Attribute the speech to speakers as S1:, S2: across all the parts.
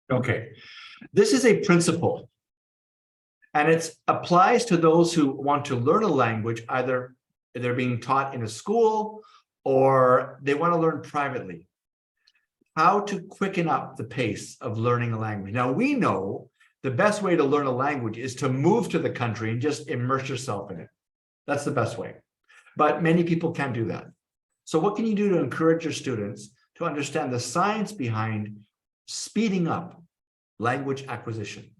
S1: Okay, this is a principle, and it applies to those who want to learn a language, either they're being taught in a school or they want to learn privately. How to quicken up the pace of learning a language. Now, we know the best way to learn a language is to move to the country and just immerse yourself in it. That's the best way. But many people can't do that. So what can you do to encourage your students to understand the science behind speeding up language acquisition?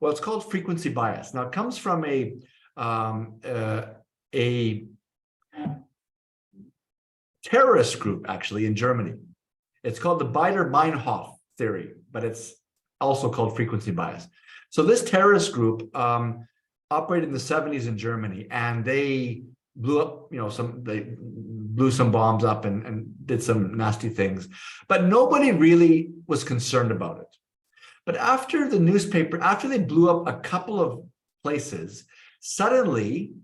S1: Well, it's called frequency bias. Now, it comes from a terrorist group, actually, in Germany. It's called the Baader-Meinhof theory, but it's also called frequency bias. So this terrorist group operated in the 70s in Germany, and they blew up, they blew some bombs up and did some nasty things, but nobody really was concerned about it. But after they blew up a couple of places, suddenly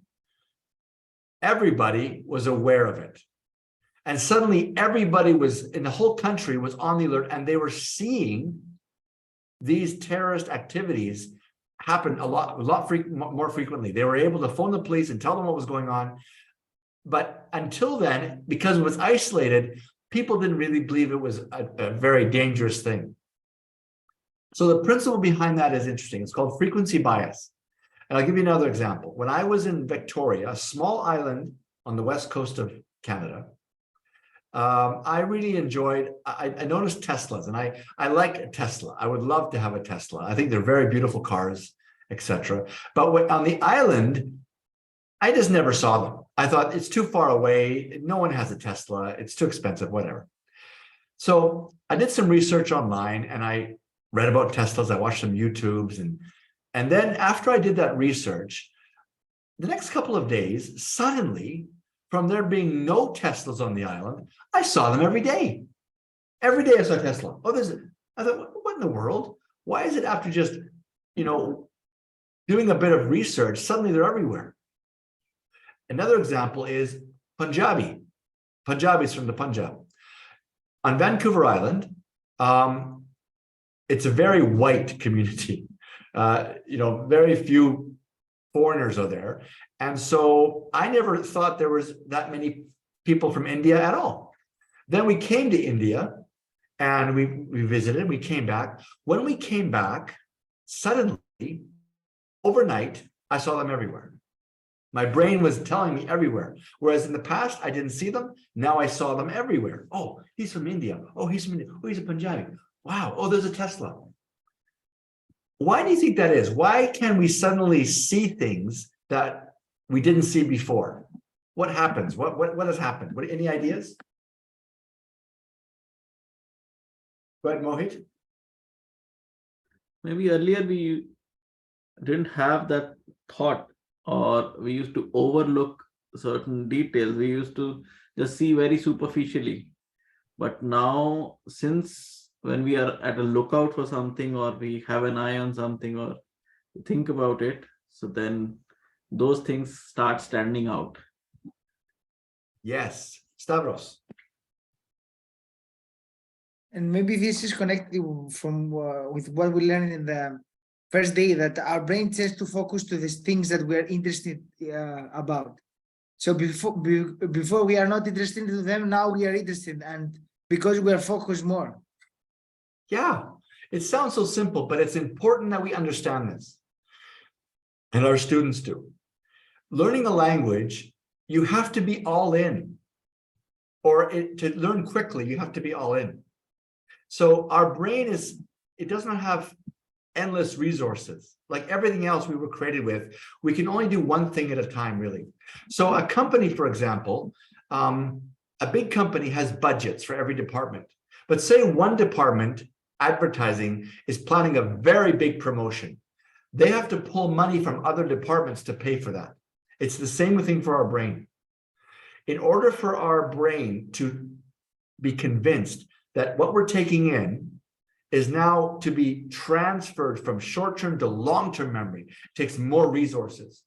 S1: everybody was aware of it. And suddenly everybody was in the whole country was on the alert, and they were seeing these terrorist activities happen a lot more frequently. They were able to phone the police and tell them what was going on. But until then, because it was isolated, people didn't really believe it was a very dangerous thing. So the principle behind that is interesting. It's called frequency bias. And I'll give you another example. When I was in Victoria, a small island on the west coast of Canada, I really enjoyed, I noticed Teslas, and I like a Tesla. I would love to have a Tesla. I think they're very beautiful cars, etc. But on the island, I just never saw them. I thought it's too far away. No one has a Tesla. It's too expensive, whatever. So I did some research online, and I read about Teslas. I watched some YouTubes. And then after I did that research, the next couple of days, suddenly, from there being no Teslas on the island, I saw them every day. Every day I saw Tesla. I thought, what in the world? Why is it after just, doing a bit of research, suddenly they're everywhere? Another example is Punjabi. Punjabis from the Punjab. On Vancouver Island, it's a very white community. Very few foreigners are there. And so I never thought there was that many people from India at all. Then we came to India and we visited, we came back. When we came back, suddenly, overnight, I saw them everywhere. My brain was telling me everywhere. Whereas in the past, I didn't see them. Now I saw them everywhere. Oh, he's from India. Oh, he's from India. Oh, he's a Punjabi. Wow. Oh, there's a Tesla. Why do you think that is? Why can we suddenly see things that we didn't see before? What happens? What has happened? Any ideas? Go ahead, Mohit.
S2: Maybe earlier we didn't have that thought, or we used to overlook certain details. We used to just see very superficially. But now, since when we are at a lookout for something, or we have an eye on something, or think about it, so then those things start standing out.
S1: Yes, Stavros.
S3: And maybe this is connected from with what we learned in the first day, that our brain tends to focus to the things that we are interested about. So before we are not interested in them, now we are interested, and because we are focused more.
S1: Yeah, it sounds so simple, but it's important that we understand this. And our students do. Learning a language, you have to be all in. To learn quickly, you have to be all in. So our brain it does not have endless resources. Like everything else we were created with, we can only do one thing at a time, really. So a company, for example, a big company has budgets for every department. But say one department, advertising, is planning a very big promotion. They have to pull money from other departments to pay for that. It's the same thing for our brain. In order for our brain to be convinced that what we're taking in is now to be transferred from short-term to long-term memory, it takes more resources.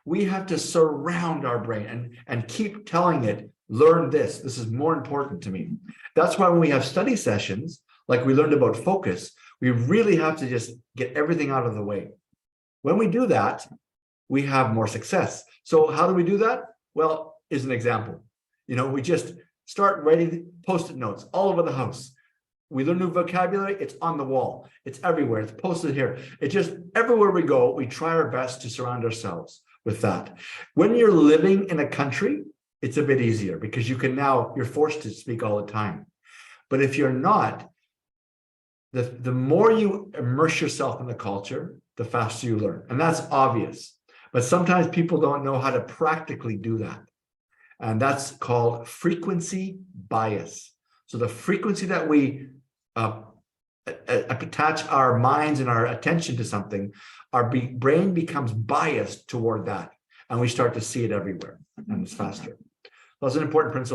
S1: We have to surround our brain and keep telling it, learn this. This is more important to me. That's why when we have study sessions, like we learned about focus, we really have to just get everything out of the way. When we do that, we have more success. So how do we do that? Well, is an example. We just start writing post-it notes all over the house. We learn new vocabulary, it's on the wall, it's everywhere, it's posted here. It just, everywhere we go, we try our best to surround ourselves with that. When you're living in a country, it's a bit easier because you're forced to speak all the time. But if you're not, the more you immerse yourself in the culture, the faster you learn. And that's obvious. But sometimes people don't know how to practically do that. And that's called frequency bias. So the frequency that we attach our minds and our attention to something, our brain becomes biased toward that. And we start to see it everywhere, and it's faster. That's an important principle.